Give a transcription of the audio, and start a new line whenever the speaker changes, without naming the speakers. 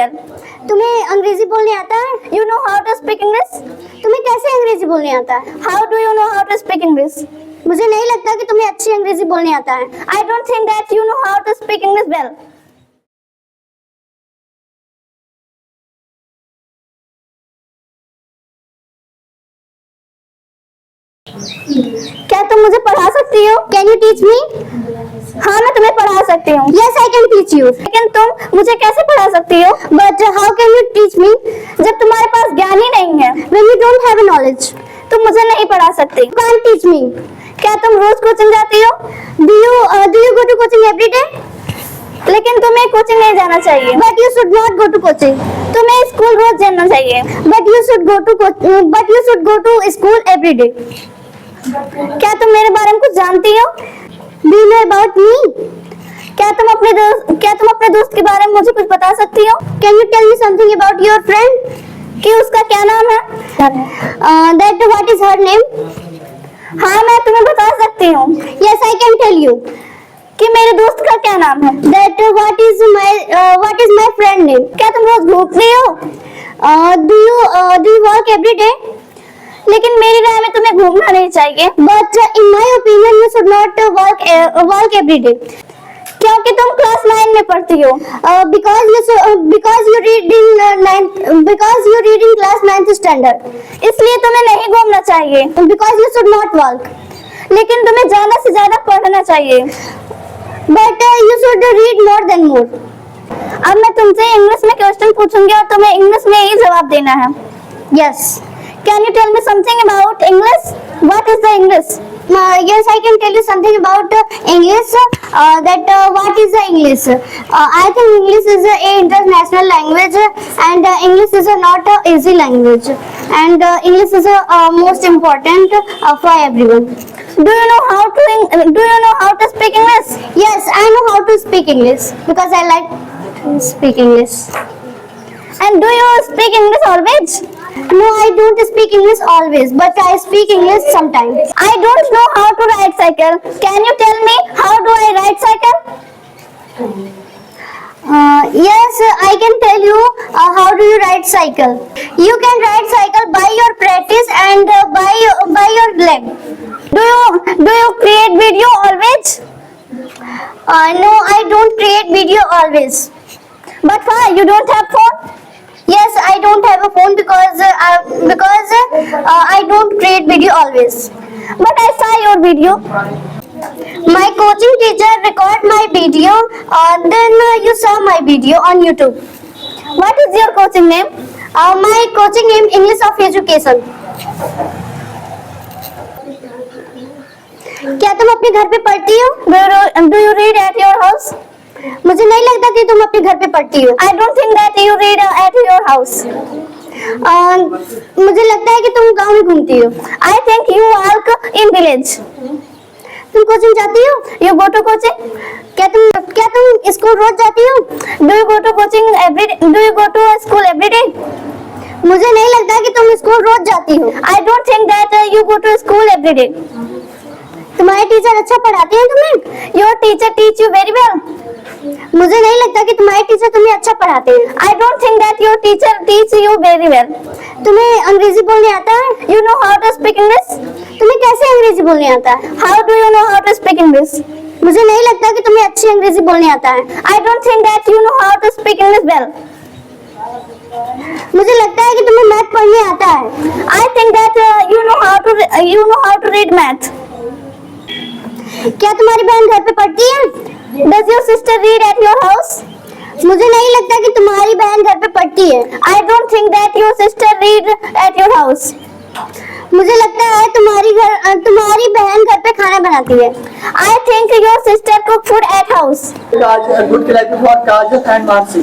well.
तुम्हें अंग्रेजी बोलने आता है?
You know how to speak English?
तुम्हें कैसे अंग्रेजी बोलने आता है?
How do you know how to speak English?
मुझे नहीं लगता कि तुम्हें अच्छी अंग्रेजी बोलने आता है।
I don't think that you know how to speak English well. क्या तुम मुझे पढ़ा सकती हो?
Can you teach me?
हाँ, मैं तुम्हें पढ़ा सकती हूँ।
Yes, I can teach you.
लेकिन तुम मुझे कैसे पढ़ा सकती हो?
But how can you teach me
जब तुम्हारे पास ज्ञान ही नहीं है,
when you don't have a knowledge?
तुम मुझे नहीं पढ़ा सकती।
You can't teach me.
क्या तुम रोज कोचिंग जाती हो?
Do you go to coaching every day?
लेकिन तुम्हें कोचिंग नहीं जाना चाहिए।
But you should not go to coaching.
तुम्हें स्कूल रोज जाना चाहिए।
But you should go to school every day.
क्या तुम मेरे बारे में कुछ जानती हो?
Do you know about me?
क्या तुम अपने दोस्त के बारे में मुझे कुछ बता सकती हो?
Can you tell me something about your friend?
कि उसका क्या नाम है?
That what is her name?
हाँ, मैं तुम्हें बता सकती हूँ
Yes, I can tell you.
कि मेरे दोस्त का क्या नाम है।
That what is my friend name?
क्या तुम रोज घूमती हो?
Do you walk every day?
लेकिन मेरी राय में तुम्हें घूमना नहीं चाहिए।
But in my opinion, you should not walk every day.
क्योंकि तुम क्लास 9 में पढ़ती हो।
Because you read in class 9th standard.
इसलिए तुम्हें नहीं घूमना चाहिए।
Because you should not walk.
लेकिन तुम्हें ज्यादा से ज्यादा पढ़ना चाहिए।
But you should read more than more.
अब मैं तुमसे इंग्लिश में क्वेश्चन पूछूंगी और तुम्हें इंग्लिश में ही जवाब देना है।
Yes.
Can you tell me something about English? What is the English?
Yes, I can tell you something about English. What is the English? I think English is a international language, and English is not a easy language, and English is most important for everyone.
Do you know how to speak English?
Yes, I know how to speak English because I like to speak English.
And do you speak English always?
No, I don't speak English always, but I speak English sometimes.
I don't know how to ride cycle. Can you tell me how do I ride cycle?
Yes, I can tell you how do you ride cycle. You can ride cycle by your practice and by your leg.
Do you create video always?
No, I don't create video always.
But why? You don't have phone?
Yes, I don't have a phone because I don't create video always.
But I saw your video.
My coaching teacher record my video, then you saw my video on YouTube.
What is your coaching name?
My coaching name English of Education. क्या तुम अपने घर पे पढ़ती हो?
Do you read at your house?
मुझे नहीं लगता कि तुम अपने घर पे पढ़ती हो।
I don't think that you read at your house.
मुझे लगता है कि तुम गांव में घूमती हो।
I think you walk in village.
तुम कोचिंग जाती हो?
You go to coaching?
क्या तुम स्कूल रोज जाती हो?
Do you go to coaching every day? Do you go to school every day?
मुझे नहीं लगता कि तुम स्कूल रोज जाती हो।
I don't think that you go to school every day.
तुम्हारे टीचर अच्छा पढ़ाते हैं तुम्हें?
Your teacher teach you very well.
मुझे नहीं लगता कि तुम्हारे टीचर तुम्हें अच्छा पढ़ाते हैं।
I don't think that your teacher teach you very well.
तुम्हें अंग्रेजी बोलने आता है?
You know how to speak English?
तुम्हें कैसे अंग्रेजी बोलने आता है?
How do you know how to speak English?
मुझे नहीं लगता कि तुम्हें अच्छी अंग्रेजी बोलने आता है।
I don't think that you know how to speak English well.
मुझे लगता है कि तुम्हें मैथ पढ़ने आता है।
I think that you know how to read math.
क्या तुम्हारी बहन घर पे पढ़ती है?
Does your sister read at your house?
मुझे नहीं लगता कि तुम्हारी बहन घर पे पढ़ती है।
I don't think that your sister read at your house.
मुझे लगता है तुम्हारी बहन घर पे खाना बनाती है।
I think your sister cook food at house.
Good collective for Kajal and Mansi.